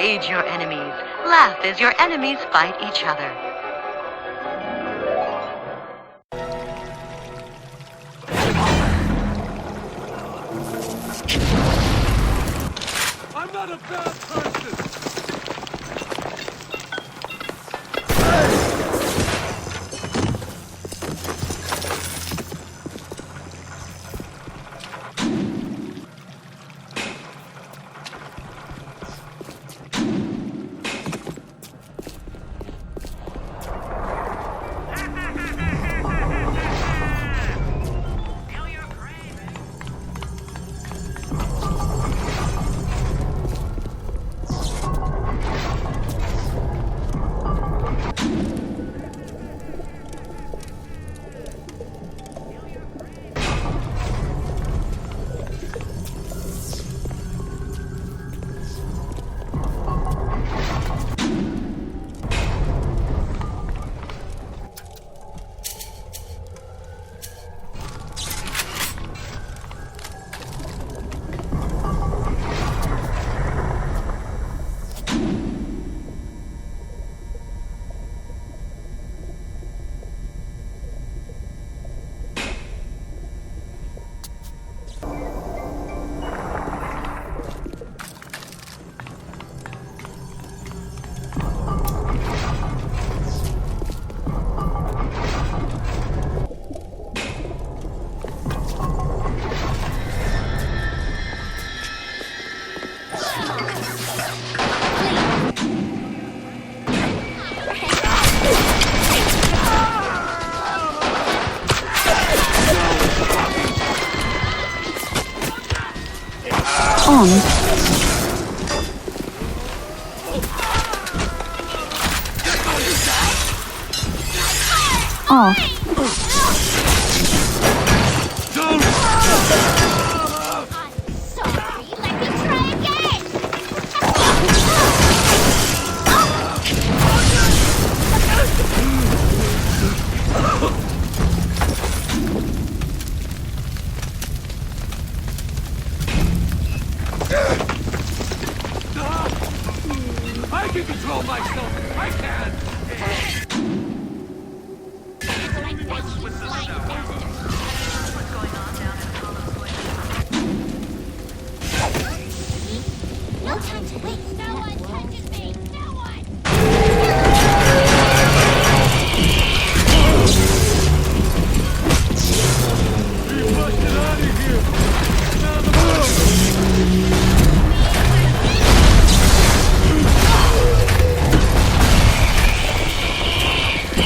Enrage your enemies. Laugh as your enemies fight each other. I'm not a bad person! On. Off. Sorry, let me try again! I can control myself! I can! No time to wait. No one touches me! No one! We busted out of here! Now the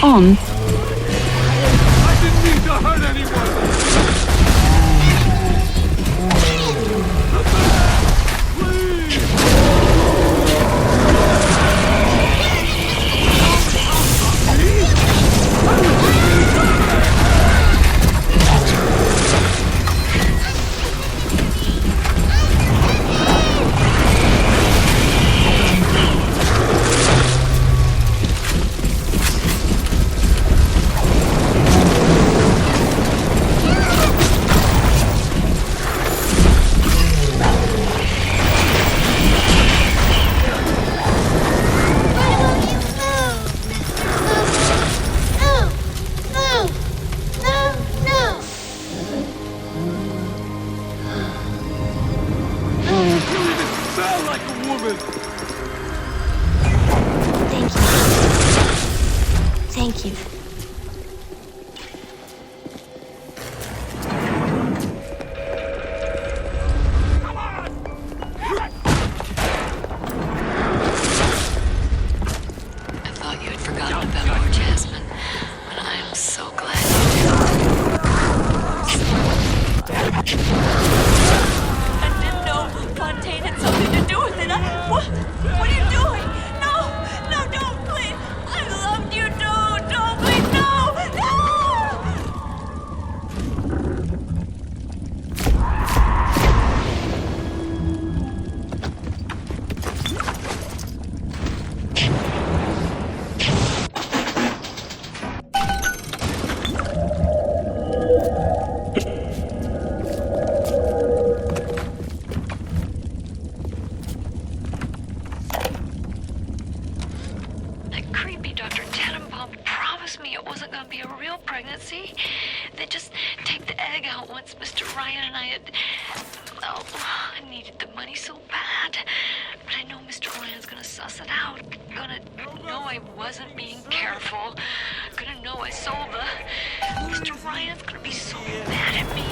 On. I didn't mean to hurt anyone! Thank you. I thought you had forgotten about poor Jasmine, but I'm so glad you did. I didn't know Fontaine had something to do with it. What are you doing? No, don't, please. I loved you, don't, please, no. Mr. Ryan and I had... Well, I needed the money so bad. But I know Mr. Ryan's gonna suss it out. Gonna know I wasn't being careful. Gonna know I sold the... Mr. Ryan's gonna be so mad at me.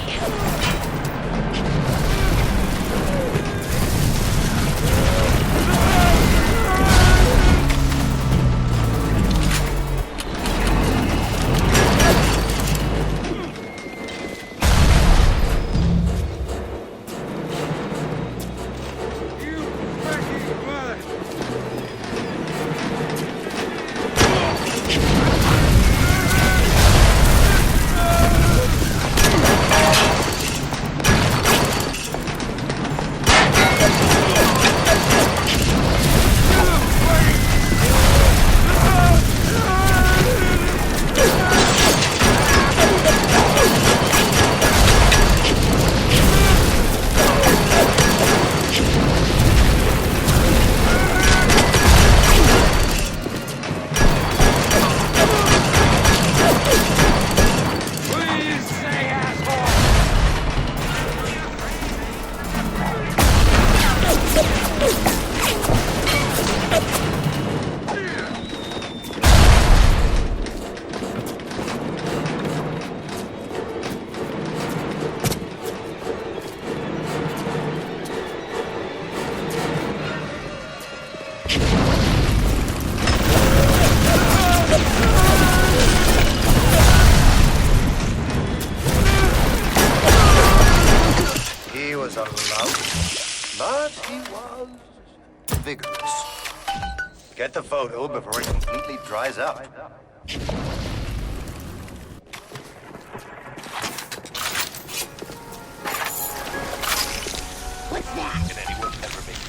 Vigorous. Get the photo before it completely dries up. What's that? Can anyone ever make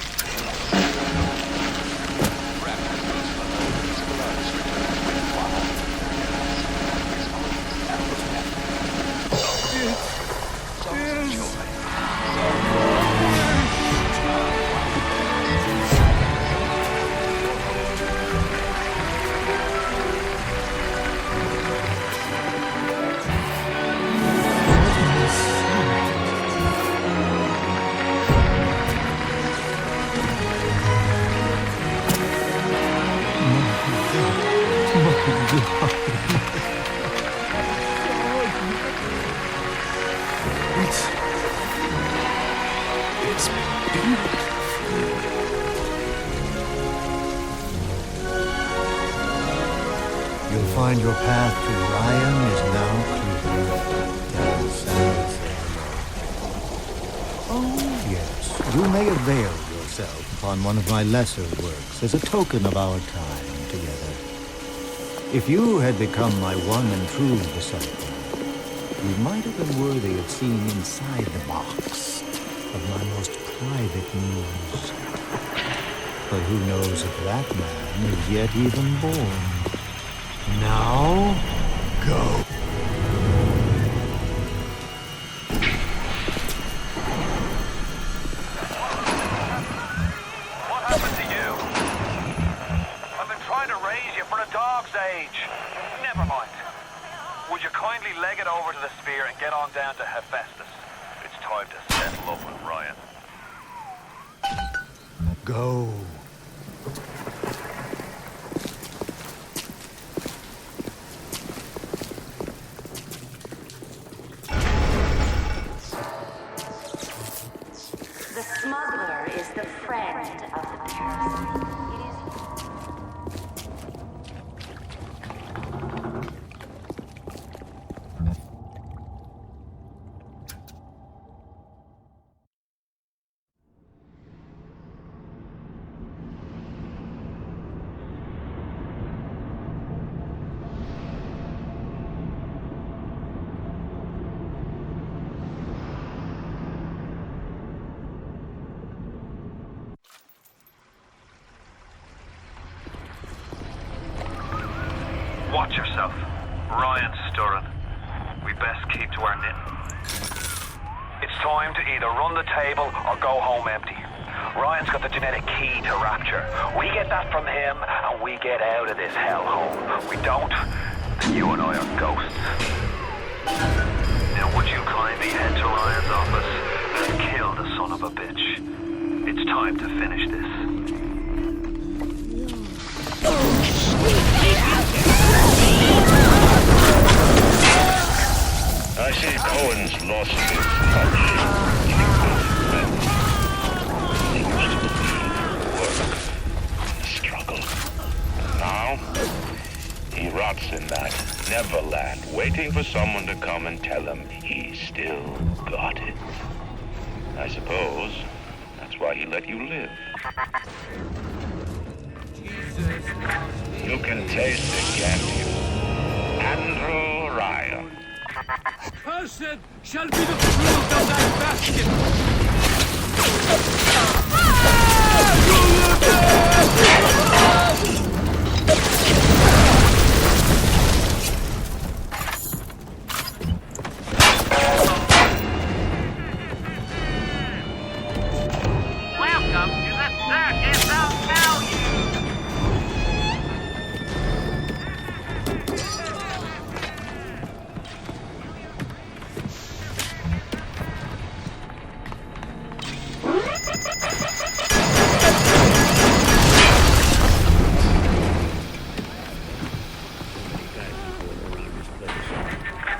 It's beautiful. You'll find your path to Ryan is now clear. Tells Samuel. Oh, yes. You may avail yourself upon one of my lesser works as a token of our time together. If you had become my one and true disciple, you might have been worthy of seeing inside the box of my most private news. But who knows if that man is yet even born. Now, go. What happened to you? I've been trying to raise you for a dog's age. Never mind. Would you kindly leg it over to the sphere and get on down to Hefajstos? It's time to settle up with Ryan. Go. The smuggler is the friend of the parasite. Watch yourself. Ryan's stirring. We best keep to our knitting. It's time to either run the table or go home empty. Ryan's got the genetic key to Rapture. We get that from him and we get out of this hellhole. We don't, then you and I are ghosts. Now would you kindly head to Ryan's office and kill the son of a bitch? It's time to finish this. I see Cohen's lost his touch. Work, struggle. Now, he rots in that Neverland, waiting for someone to come and tell him he still got it. I suppose that's why he let you live. You can taste it, can't you? Andrew Ryan. Cursed shall be the fruit of thy basket! Welcome to the circus of value!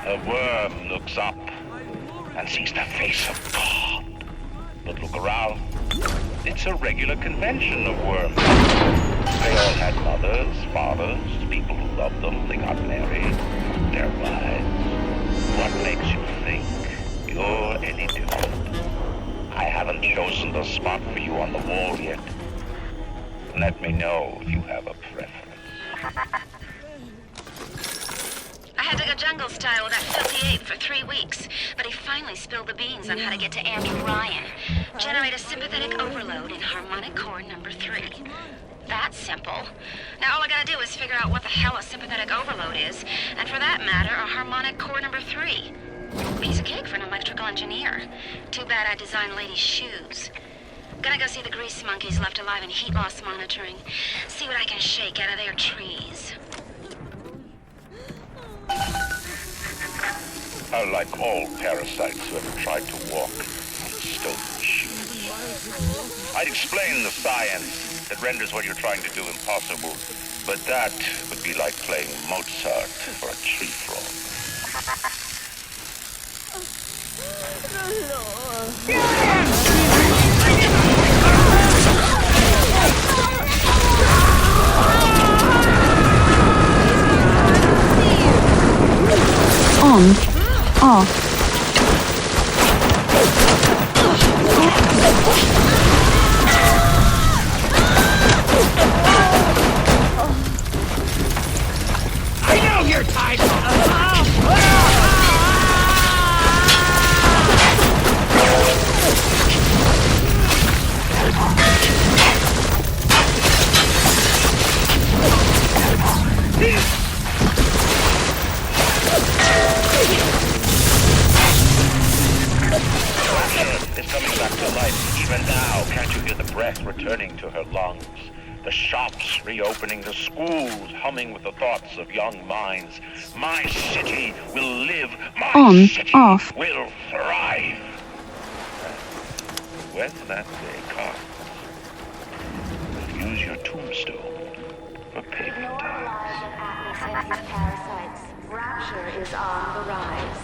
A worm looks up and sees the face of God. But look around. It's a regular convention of worms. They all had mothers, fathers, people who loved them. They got married, their wives. What makes you think you're any different? I haven't chosen the spot for you on the wall yet. Let me know if you have a preference. I had to go jungle style with that filthy ape for 3 weeks, but he finally spilled the beans on how to get to Andrew Ryan. Generate a sympathetic overload in harmonic core number 3. That's simple. Now all I gotta do is figure out what the hell a sympathetic overload is, and for that matter, a harmonic core number 3. Piece of cake for an electrical engineer. Too bad I designed ladies' shoes. Gonna go see the grease monkeys left alive in heat loss monitoring. See what I can shake out of their trees. Like all parasites who ever tried to walk on stolen shoes. I'd explain the science that renders what you're trying to do impossible, but that would be like playing Mozart for a tree frog. On. Off. I know you're tied! Is coming back to life. Even now, can't you hear the breath returning to her lungs? The shops reopening, the schools humming with the thoughts of young minds. My city will live. My city will thrive. When that day comes, use your tombstone for payment. Ignore the line of atmosphere parasites. Rapture is on the rise.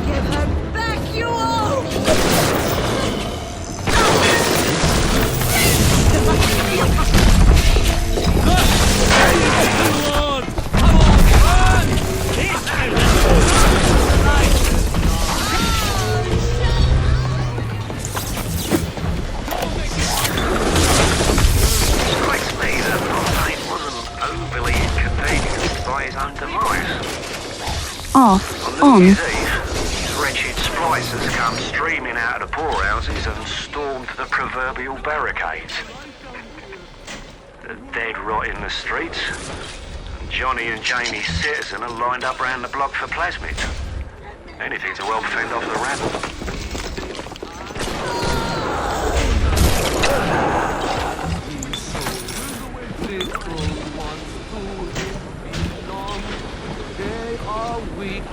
Give her back, you all! Strikes me that Fontaine wasn't overly inconvenienced by his own demise. Off. On New On. Year's Eve, these wretched splicers come streaming out of the poorhouses and stormed the proverbial barricades. The dead rot in the streets. Johnny and Jamie Citizen are lined up round the block for plasmids. Anything to help fend off the rabble.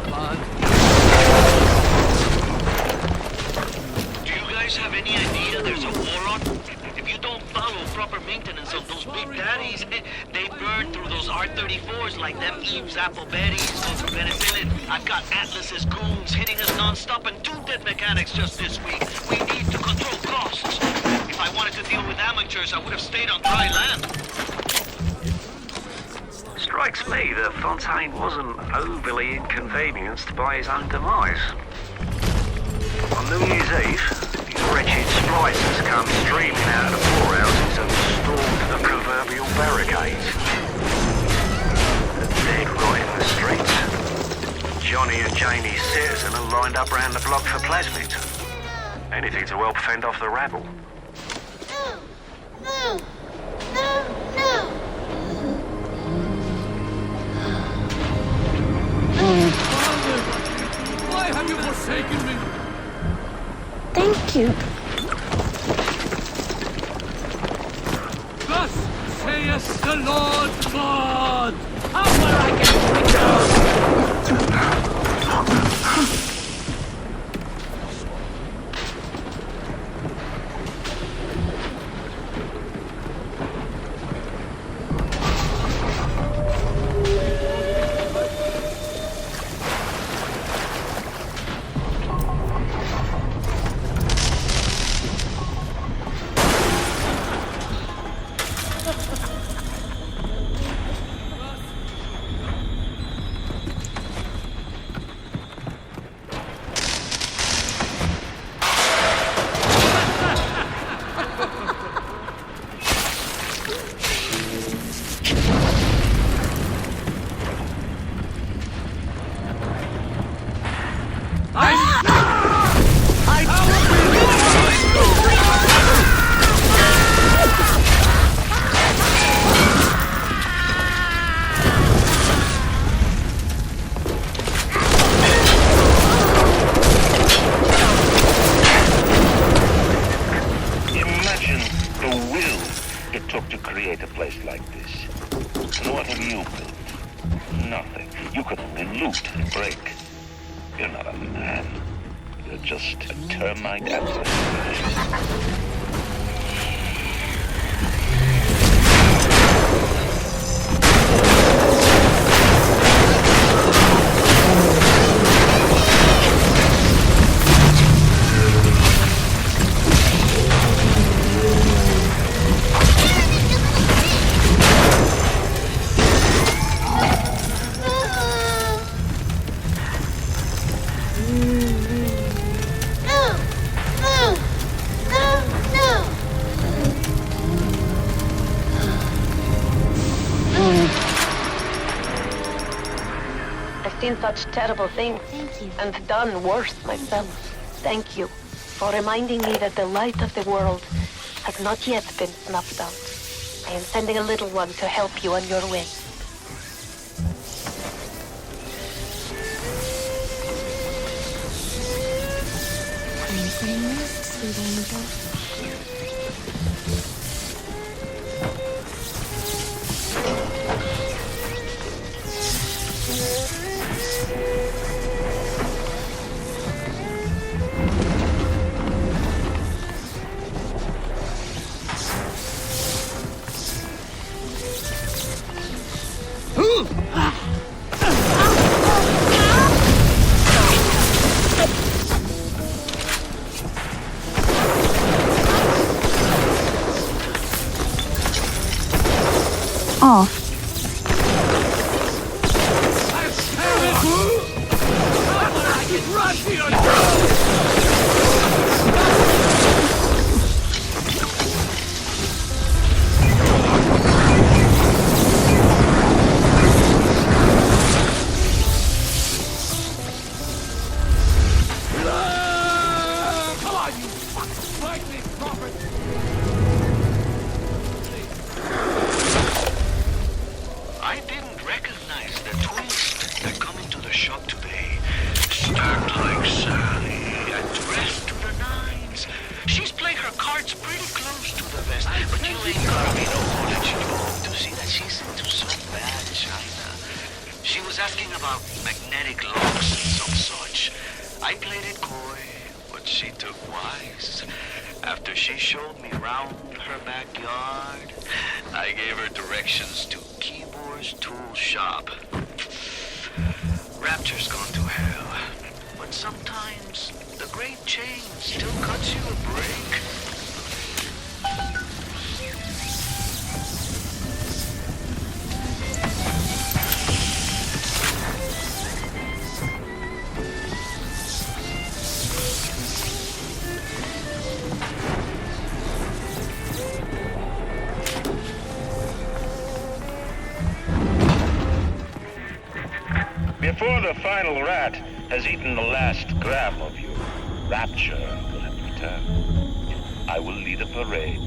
Bud. Do you guys have any idea there's a war on? If you don't follow proper maintenance of those big daddies, they burn through those R-34s like them Eve's apple berries go through penicillin. I've got Atlas's goons hitting us non-stop and 2 dead mechanics just this week. We need to control costs. If I wanted to deal with amateurs, I would have stayed on dry land. Strikes me that Fontaine wasn't overly inconvenienced by his own demise. On New Year's Eve, these wretched splicers come streaming out of the poorhouses and stormed the proverbial barricades. They're dead right in the streets. Johnny and Janie's citizen are lined up round the block for plasmids. Anything to help fend off the rabble. No! No! No! Father, why have you forsaken me? Thank you. Thus saith the Lord God! How will I get Seen such terrible things and done worse myself. Thank you for reminding me that the light of the world has not yet been snuffed out. I am sending a little one to help you on your way. Time for a rest, sweet angel. Off. She was asking about magnetic locks and some such. I played it coy, but she took wise. After she showed me round her backyard, I gave her directions to Keyboard's tool shop. Rapture's gone to hell, but sometimes the great change still cuts you a break. Before the final rat has eaten the last gram of you, Rapture will have returned. I will lead a parade.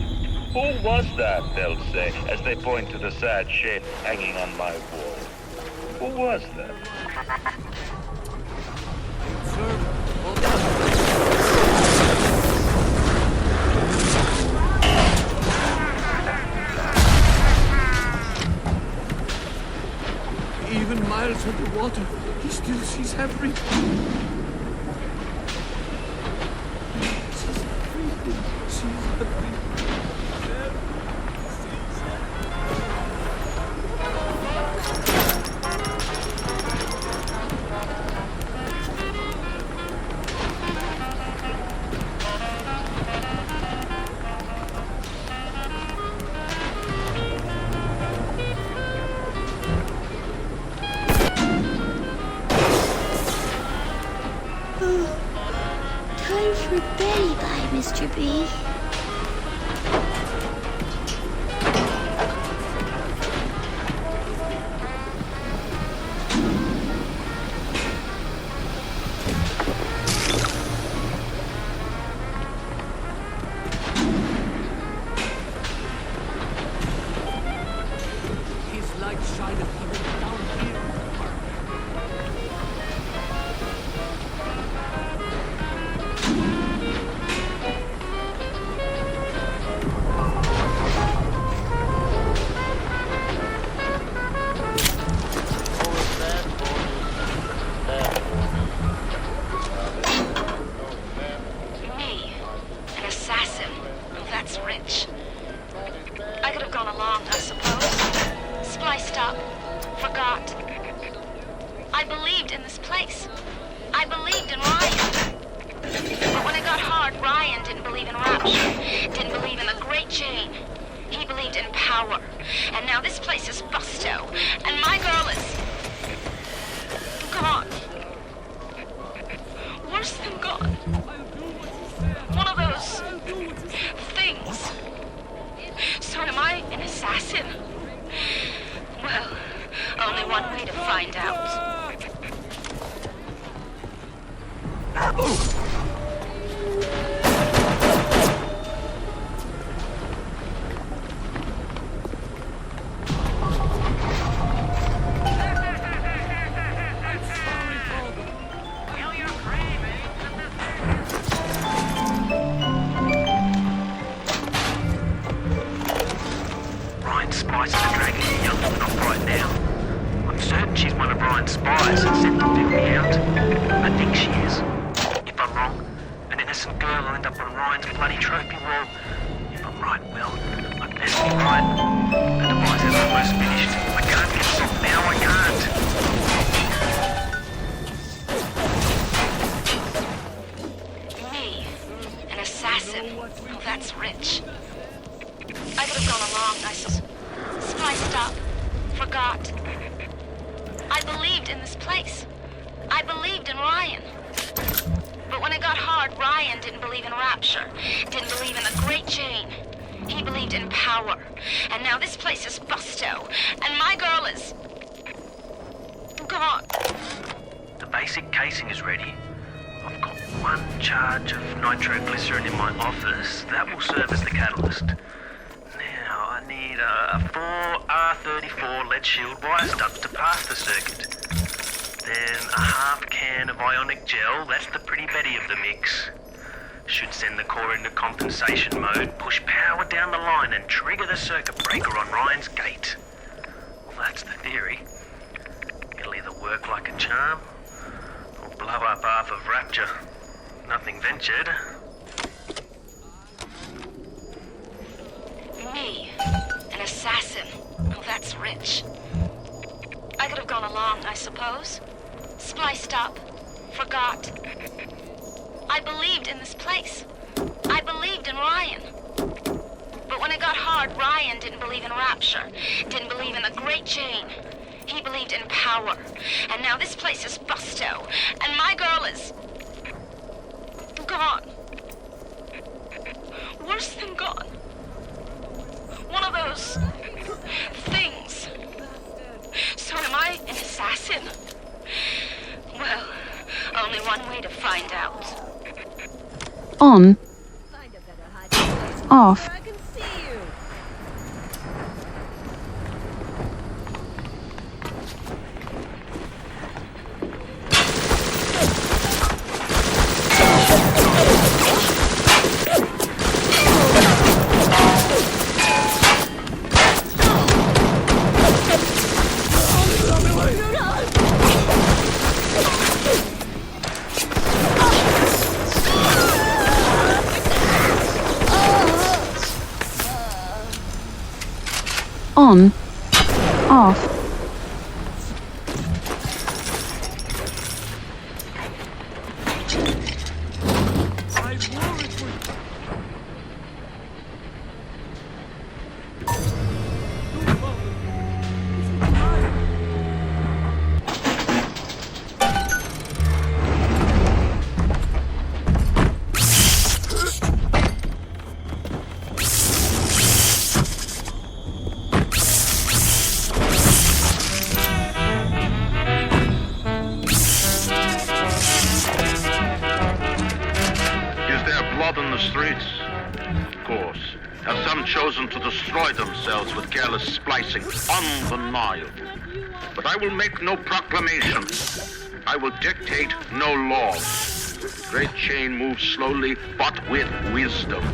Who was that, they'll say, as they point to the sad shape hanging on my wall. Who was that? Even miles underwater, he still sees everything. He sees everything. Sees everything. Time for bed, Mr. B. His light shineth even down here. Me, an assassin. Oh, that's rich. I could have gone along, I suppose. Spliced up. Forgot. I believed in this place. I believed in Ryan. But when it got hard, Ryan didn't believe in Rapture. Didn't believe in the Great Chain. He believed in power. And now this place is busto. And my girl is... gone. Worse than gone. One of those... things. So am I an assassin? Well, only one way to find out. Ryan's spies are dragging the young woman off right now. I'm certain she's one of Ryan's spies and sent to pick me out. I think she is. If I'm wrong, an innocent girl will end up on Ryan's bloody trophy wall. If I'm right, well, I best be right. The device is almost finished. I can't get stopped now, I can't. Me, an assassin. Oh, that's rich. I could have gone along, I suppose. Spliced up. Forgot. I believed in this place. I believed in Ryan. But when it got hard, Ryan didn't believe in Rapture. Didn't believe in the Great Chain. He believed in power. And now this place is busto. And my girl is... gone. The basic casing is ready. I've got one charge of nitroglycerin in my office. That will serve as the catalyst. Now, I need a 4R34 lead shield wire studs to pass the circuit. Then a half can of ionic gel, that's the pretty Betty of the mix. Should send the core into compensation mode, push power down the line and trigger the circuit breaker on Ryan's gate. Well, that's the theory. It'll either work like a charm. Or blow up half of Rapture. Nothing ventured. Me, an assassin. Oh, that's rich. I could have gone along, I suppose. Spliced up. Forgot. I believed in this place. I believed in Ryan. But when it got hard, Ryan didn't believe in Rapture. Didn't believe in the Great Chain. He believed in power. And now this place is busto. And my girl is... gone. Worse than gone. One of those... things. So am I an assassin? Well, only one way to find out. On. Off. On. Off. To destroy themselves with careless splicing, undeniable. But I will make no proclamation. I will dictate no laws. The Great Chain moves slowly, but with wisdom.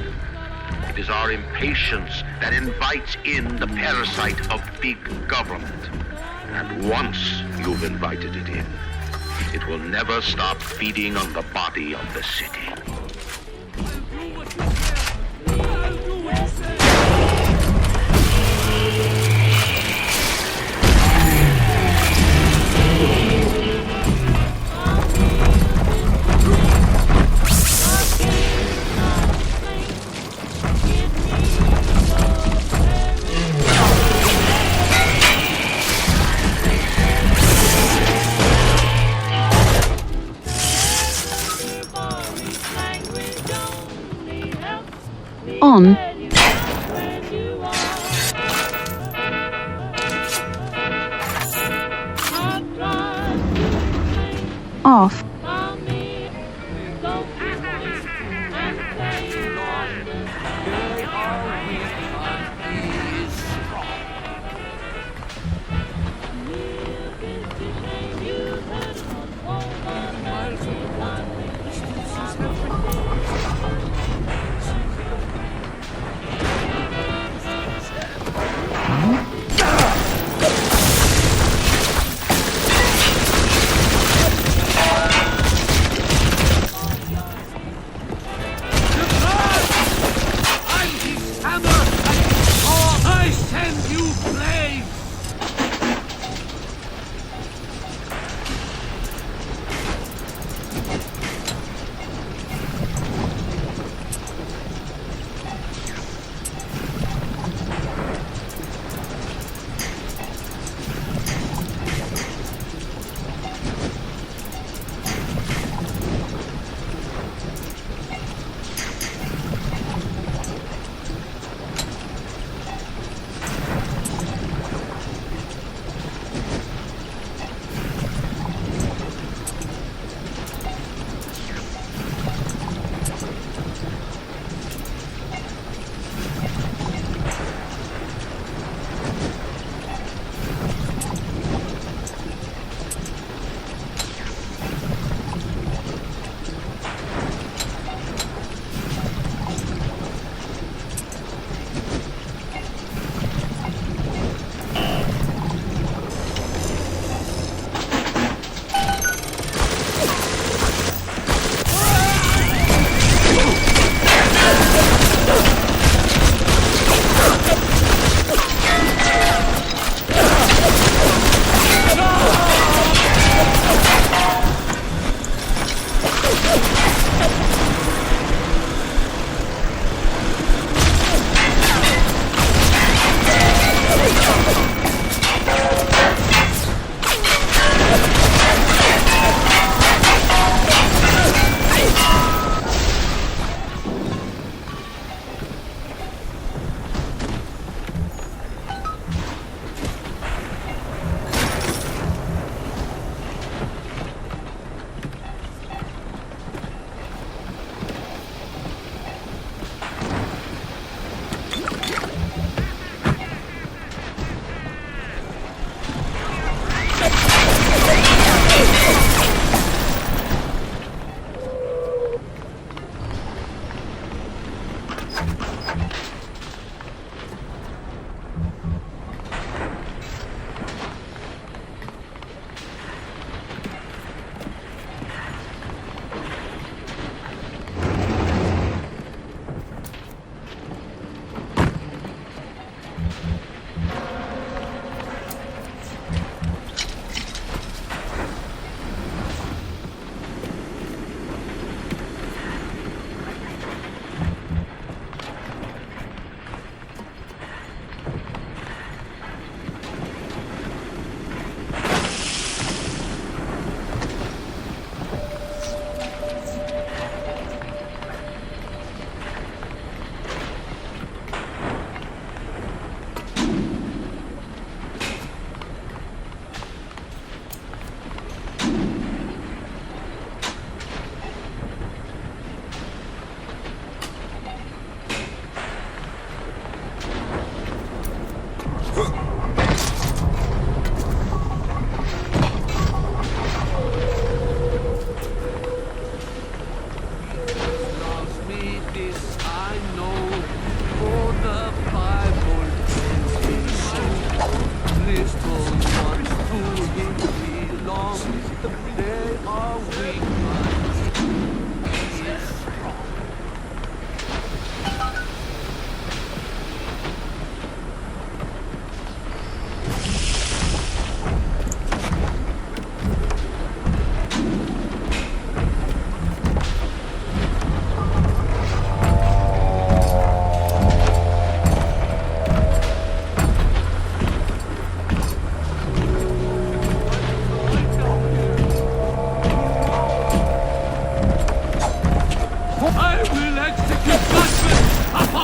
It is our impatience that invites in the parasite of big government. And once you've invited it in, it will never stop feeding on the body of the city. On. Off.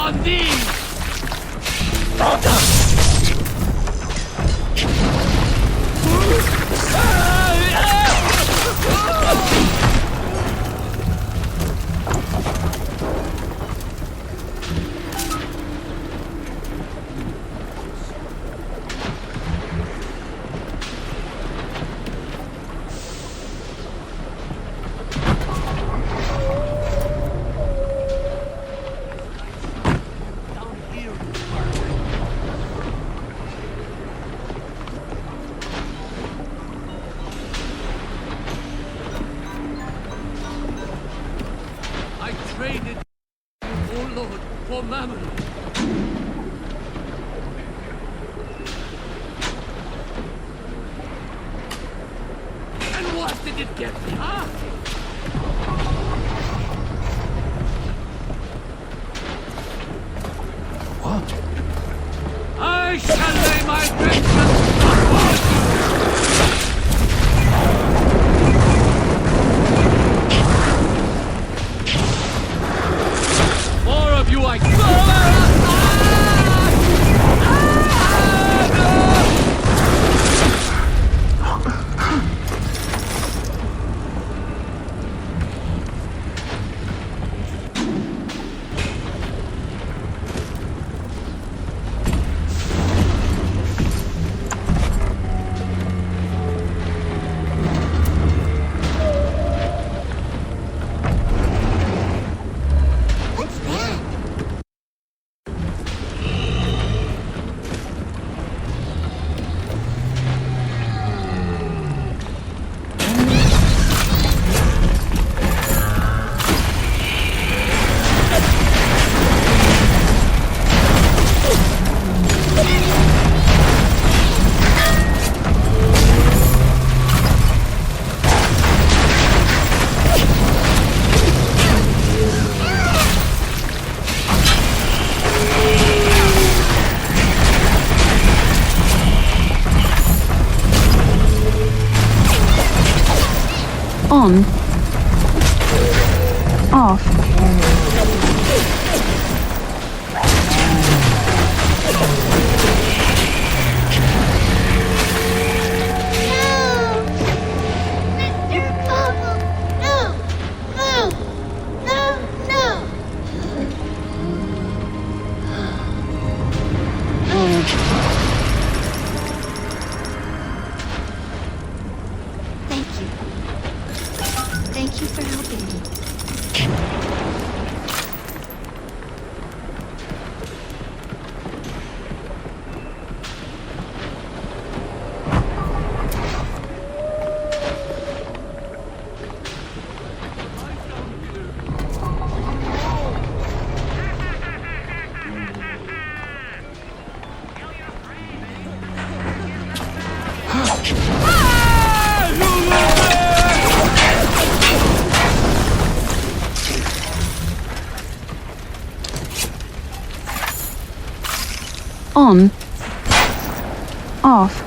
on these! Traded, oh Lord, for mammon. And what did it get me, huh? What? I shall lay my vengeance upon you! You like On. Off. Thank you for helping me. On. Off.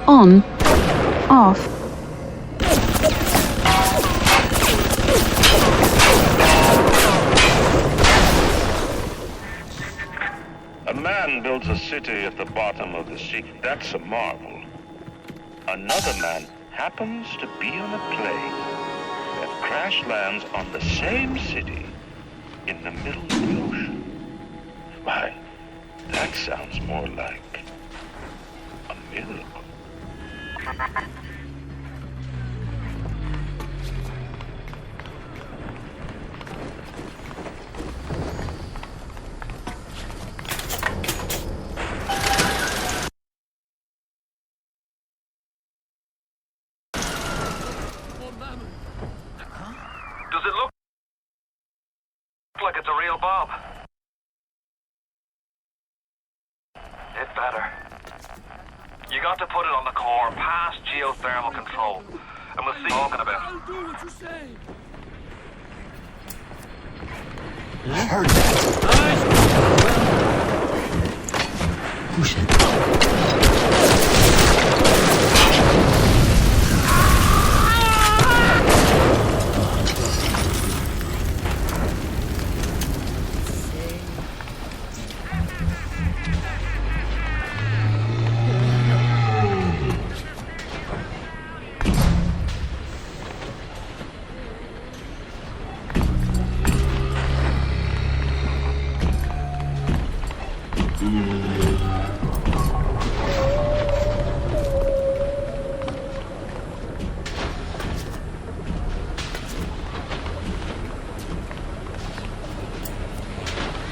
On. Off. A man builds a city at the bottom of the sea. That's a marvel. Another man happens to be on a plane that crash lands on the same city in the middle of the ocean. Why, that sounds more like a miracle. Does it look like it's a real bomb? It better. You got to put it on the core, past geothermal control. And we'll see what you're talking about. I'll do what you say. I heard that. Push it.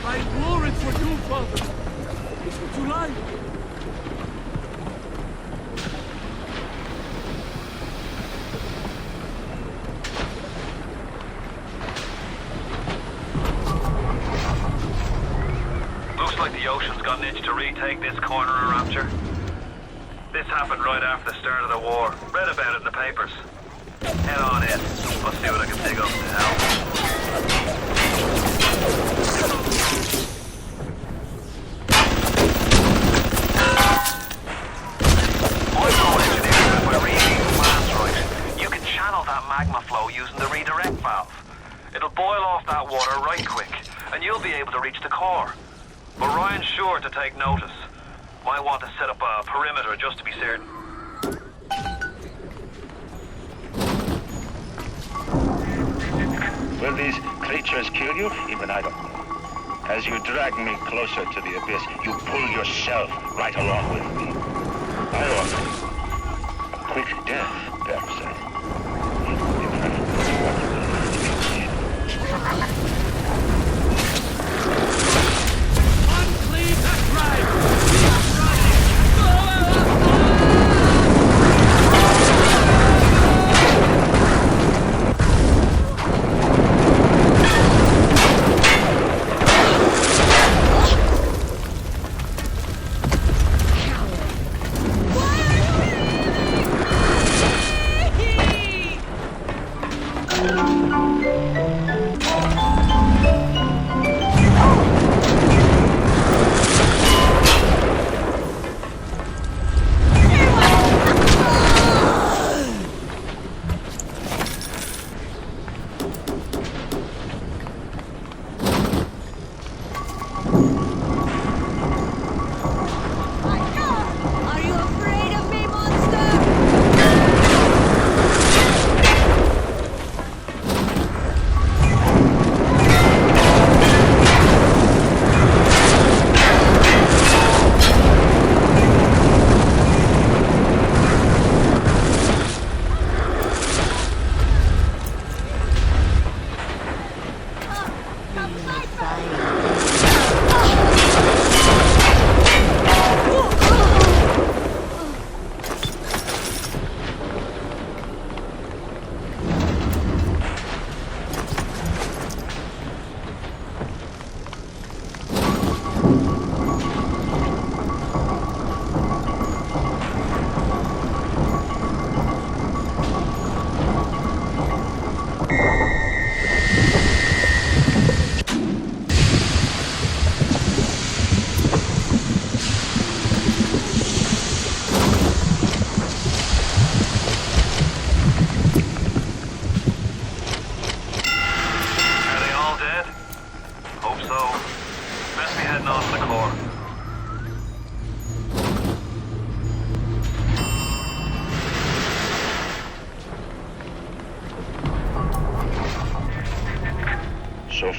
I wore it for you, Father. It's what you like. Looks like the ocean's got an itch to retake this corner of Rapture. This happened right after the start of the war. Read about it in the papers. Head on in. I'll see what I can dig up to help. You can channel that magma flow using the redirect valve. It'll boil off that water right quick, and you'll be able to reach the core. But Ryan's sure to take notice. Might want to set up a perimeter just to be certain. Will these creatures kill you? Even I don't know. As you drag me closer to the abyss, you pull yourself right along with me. I offer a quick death, perhaps. Uncleave that drive!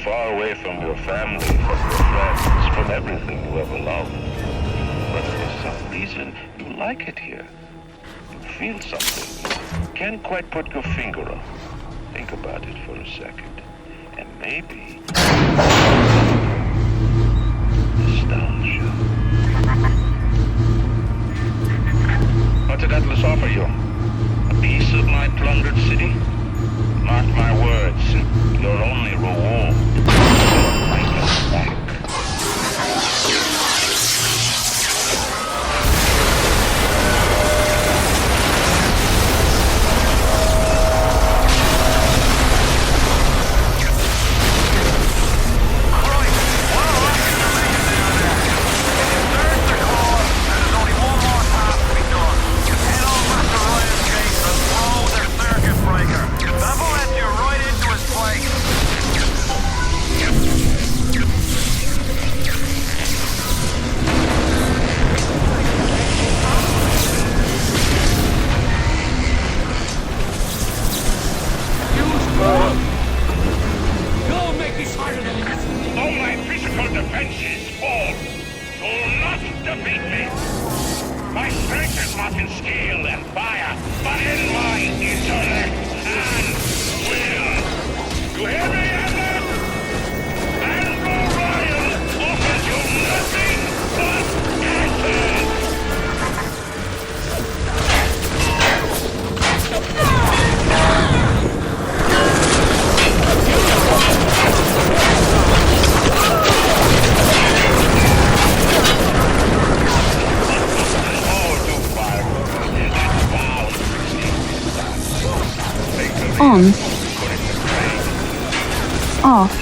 far away from your family, from your friends, from everything you ever loved. But for some reason, you like it here. You feel something. Can't quite put your finger on. Think about it for a second. And maybe... nostalgia. What did Atlas offer you? A piece of my plundered city? Mark my words, your only reward. Bring it back. On. Off.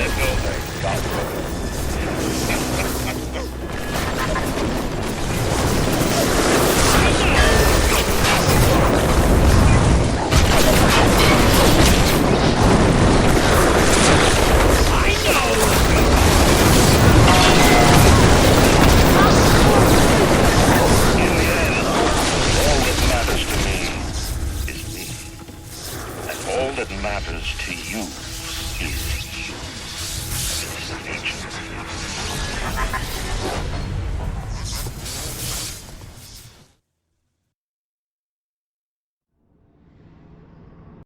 All that matters to you